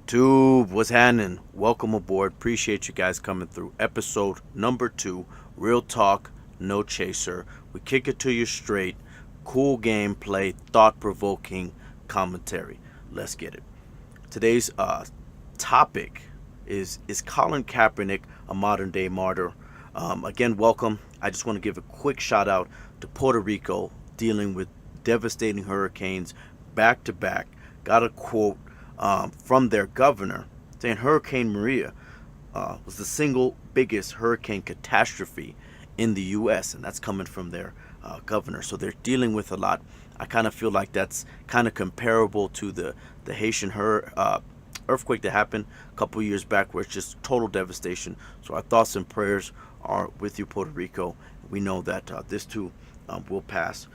YouTube, what's happening? Welcome aboard. Appreciate you guys coming through. Episode number 2, Real Talk, No Chaser. We kick it to you straight. Cool gameplay, thought-provoking commentary. Let's get it. Today's topic is Colin Kaepernick a modern day martyr? Again, welcome. I just want to give a quick shout out to Puerto Rico dealing with devastating hurricanes back to back. Got a quote from their governor saying Hurricane Maria was the single biggest hurricane catastrophe in the U.S., and that's coming from their governor. So they're dealing with a lot. I kind of feel like that's kind of comparable to the Haitian earthquake that happened a couple years back, where it's just total devastation. So our thoughts and prayers are with you, Puerto Rico. We know that this too will pass.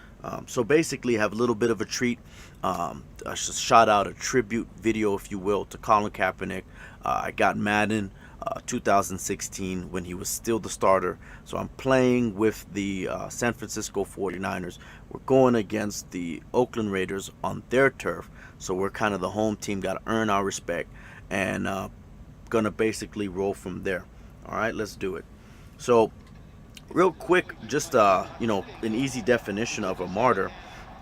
So basically, have a little bit of a treat. I just shot out a tribute video, if you will, to Colin Kaepernick. I got Madden 2016 when he was still the starter. So I'm playing with the San Francisco 49ers. We're going against the Oakland Raiders on their turf. So we're kind of the home team, got to earn our respect, and going to basically roll from there. All right, let's do it. So real quick, just an easy definition of a martyr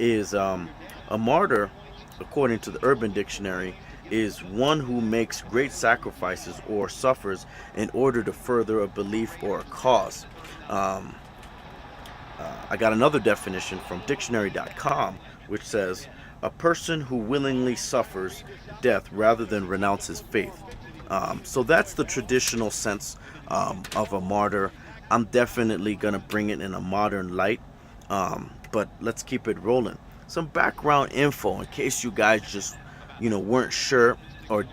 is a martyr, according to the Urban Dictionary, is one who makes great sacrifices or suffers in order to further a belief or a cause. I got another definition from dictionary.com, which says a person who willingly suffers death rather than renounces faith. So that's the traditional sense of a martyr. I'm definitely going to bring it in a modern light, but let's keep it rolling. Some background info in case you guys just, weren't sure or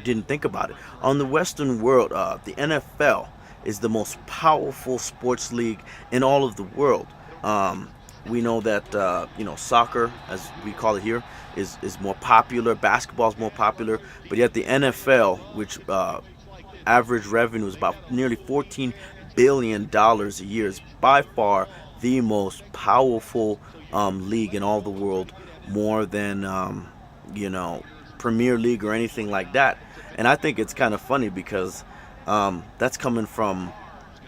didn't think about it. On the Western world, the NFL is the most powerful sports league in all of the world. We know that, soccer, as we call it here, is more popular. Basketball is more popular, but yet the NFL, which average revenue is about nearly $14 billion a year, is by far the most powerful league in all the world, more than Premier League or anything like that. And I think it's kind of funny because that's coming from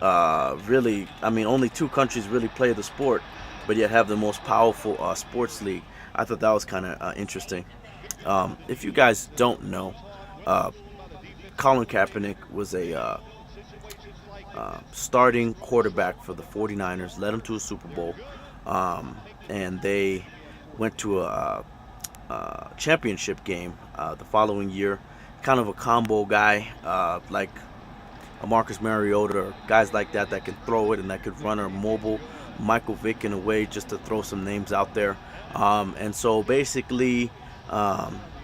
only two countries really play the sport, but yet have the most powerful sports league. I thought that was kind of interesting. If you guys don't know, Colin Kaepernick was a starting quarterback for the 49ers, led them to a Super Bowl, and they went to a championship game the following year. Kind of a combo guy, like a Marcus Mariota or guys like that can throw it and that could run, or mobile Michael Vick in a way, just to throw some names out there. And so basically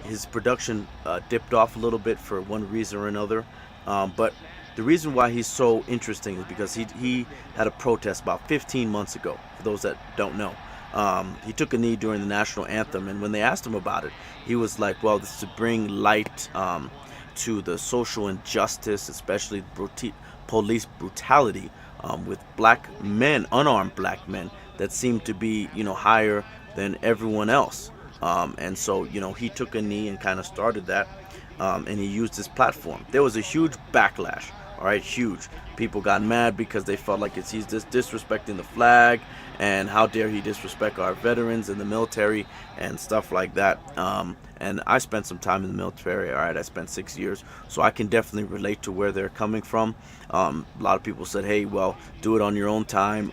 his production dipped off a little bit for one reason or another. But the reason why he's so interesting is because he had a protest about 15 months ago, for those that don't know. He took a knee during the national anthem, and when they asked him about it, he was like, well, this is to bring light to the social injustice, especially police brutality with black men, unarmed black men, that seem to be, higher than everyone else. And so, he took a knee and kind of started that, and he used his platform. There was a huge backlash. All right, huge. People got mad because they felt like he's just disrespecting the flag, and how dare he disrespect our veterans in the military and stuff like that. And I spent some time in the military. All right, I spent 6 years, so I can definitely relate to where they're coming from. A lot of people said, hey, well, do it on your own time.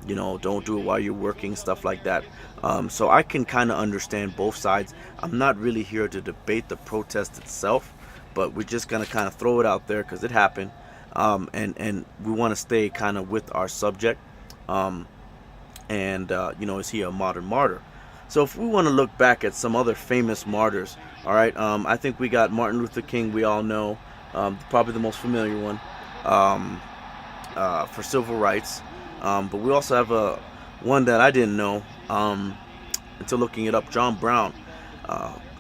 Don't do it while you're working, stuff like that. So I can kind of understand both sides. I'm not really here to debate the protest itself, but we're just going to kind of throw it out there because it happened. And we want to stay kind of with our subject. Is he a modern martyr? So if we want to look back at some other famous martyrs, all right, I think we got Martin Luther King, we all know, probably the most familiar one, for civil rights. But we also have one that I didn't know until looking it up. John Brown,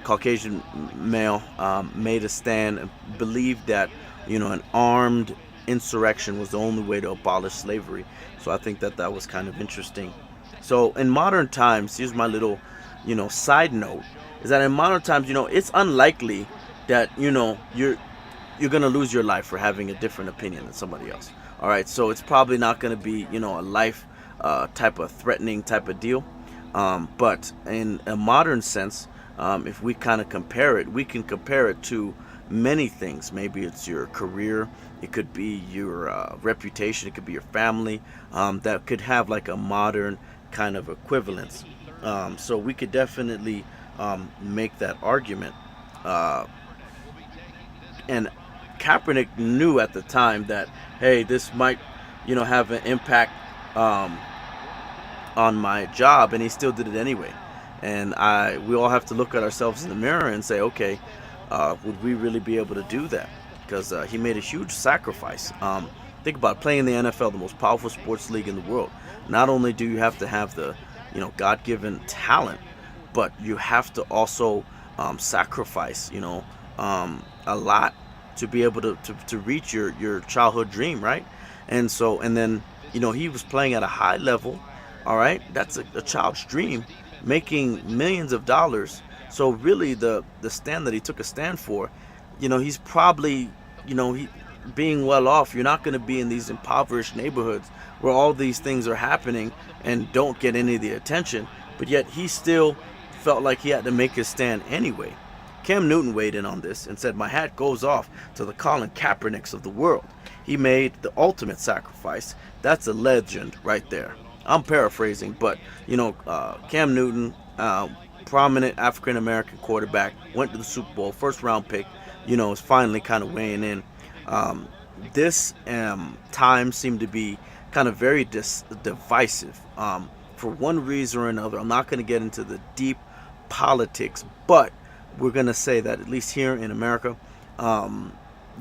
Caucasian male, made a stand and believed that an armed insurrection was the only way to abolish slavery. So I think that was kind of interesting. So in modern times, here's my little side note, is that in modern times, it's unlikely that you're gonna lose your life for having a different opinion than somebody else. All right, so it's probably not gonna be a life type of threatening type of deal. But in a modern sense, if we kind of compare it, we can compare it to many things. Maybe it's your career, it could be your reputation, it could be your family, that could have like a modern kind of equivalence. So we could definitely make that argument. Uh, and Kaepernick knew at the time that, hey, this might, have an impact um, on my job, and he still did it anyway. And we all have to look at ourselves in the mirror and say, okay, would we really be able to do that? Because he made a huge sacrifice. Think about it, playing in the NFL, the most powerful sports league in the world. Not only do you have to have the, God-given talent, but you have to also sacrifice, a lot to be able to reach your childhood dream, right? And then, he was playing at a high level, all right? That's a child's dream, making millions of dollars. So really the stand that he took a stand for, he's probably, he being well off. You're not going to be in these impoverished neighborhoods where all these things are happening and don't get any of the attention, but yet he still felt like he had to make his stand anyway. Cam Newton weighed in on this and said, "My hat goes off to the Colin Kaepernicks of the world. He made the ultimate sacrifice. That's a legend right there." I'm paraphrasing, but Cam Newton, prominent African American quarterback, went to the Super Bowl, first round pick. Is finally kind of weighing in. This time seemed to be kind of very divisive, for one reason or another. I'm not going to get into the deep politics, but we're going to say that at least here in America,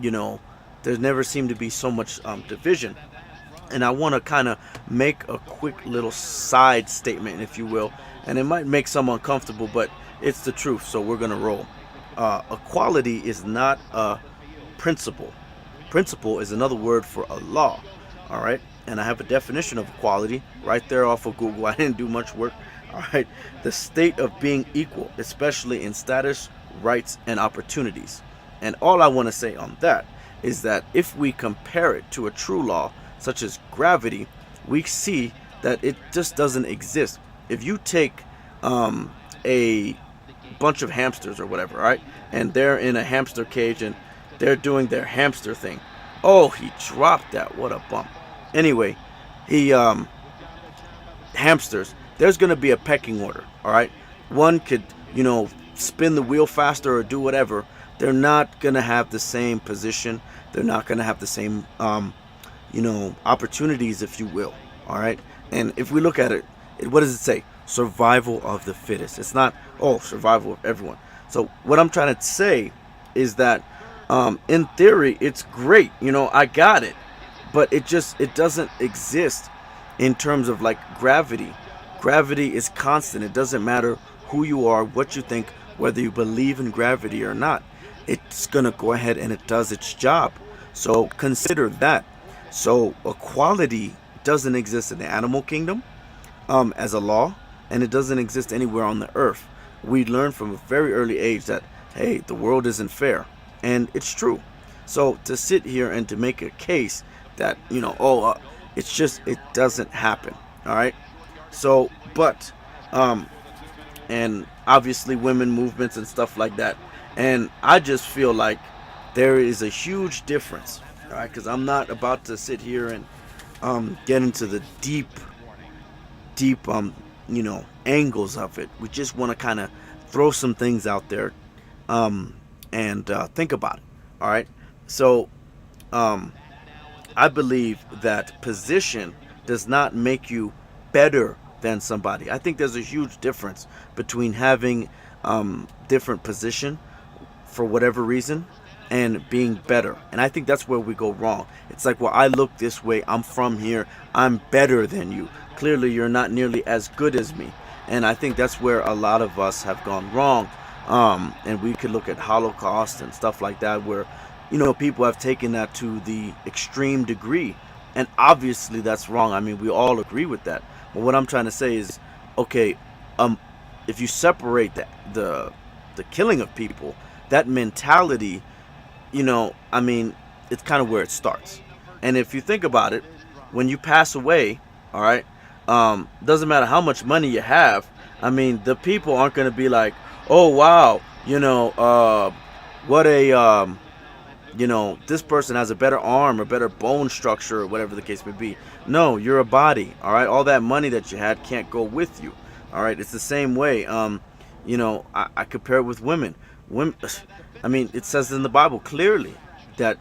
you know, there's never seemed to be so much division. And I want to kind of make a quick little side statement, if you will, and it might make some uncomfortable, but it's the truth, so we're going to roll. Equality is not a principle. Principle is another word for a law, all right? And I have a definition of equality right there off of Google. I didn't do much work, all right? The state of being equal, especially in status, rights, and opportunities. And all I want to say on that is that if we compare it to a true law, such as gravity, we see that it just doesn't exist. If you take a bunch of hamsters or whatever, right, and they're in a hamster cage and they're doing their hamster thing. Oh, he dropped that. What a bump. Anyway, he hamsters. There's going to be a pecking order, all right? One could, spin the wheel faster or do whatever. They're not going to have the same position. They're not going to have the same opportunities, if you will. All right. And if we look at it, what does it say? Survival of the fittest. It's not, survival of everyone. So what I'm trying to say is that in theory, it's great. I got it. But it doesn't exist in terms of like gravity. Gravity is constant. It doesn't matter who you are, what you think, whether you believe in gravity or not. It's going to go ahead and it does its job. So consider that. So equality doesn't exist in the animal kingdom as a law, and it doesn't exist anywhere on the earth. We learn from a very early age that, hey, the world isn't fair, and it's true. So to sit here and to make a case that, it doesn't happen, all right? So, but, and obviously women movements and stuff like that, and I just feel like there is a huge difference. All right, because I'm not about to sit here and get into the deep, angles of it. We just want to kind of throw some things out there and think about it. All right, so I believe that position does not make you better than somebody. I think there's a huge difference between having different position for whatever reason and being better. And I think that's where we go wrong. It's like, well, I look this way, I'm from here, I'm better than you. Clearly you're not nearly as good as me. And I think that's where a lot of us have gone wrong. And we could look at Holocaust and stuff like that where, people have taken that to the extreme degree. And obviously that's wrong. I mean, we all agree with that. But what I'm trying to say is, okay, if you separate the killing of people that mentality, I mean, it's kind of where it starts. And if you think about it, when you pass away, all right, doesn't matter how much money you have. I mean, the people aren't going to be like, oh wow, what a this person has a better arm or better bone structure or whatever the case may be. No, you're a body. All right, all that money that you had can't go with you. All right, it's the same way. I compare it with women. Women, I mean, it says in the Bible clearly that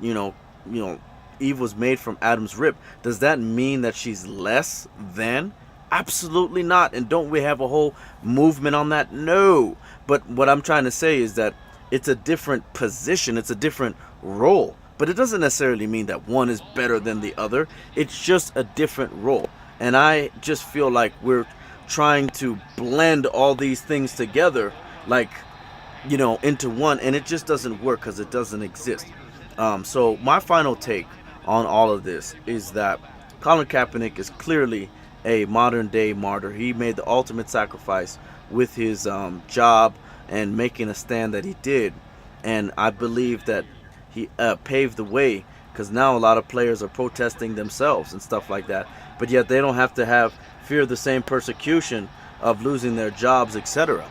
Eve was made from Adam's rib. Does that mean that she's less than? Absolutely not. And don't we have a whole movement on that? No. But what I'm trying to say is that it's a different position, it's a different role. But it doesn't necessarily mean that one is better than the other. It's just a different role. And I just feel like we're trying to blend all these things together, like, into one, and it just doesn't work because it doesn't exist. So my final take on all of this is that Colin Kaepernick is clearly a modern day martyr. He made the ultimate sacrifice with his job and making a stand that he did, and I believe that he paved the way, because now a lot of players are protesting themselves and stuff like that, but yet they don't have to have fear the same persecution of losing their jobs, etc.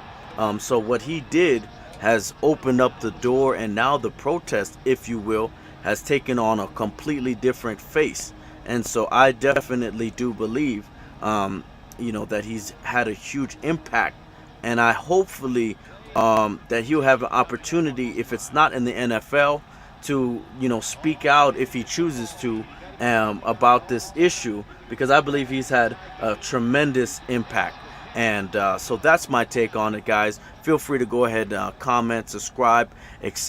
So what he did has opened up the door, and now the protest, if you will, has taken on a completely different face. And so I definitely do believe that he's had a huge impact, and I hopefully that he'll have an opportunity, if it's not in the NFL, to speak out if he chooses to, about this issue, because I believe he's had a tremendous impact. And so that's my take on it, guys. Feel free to go ahead, comment, subscribe, etc.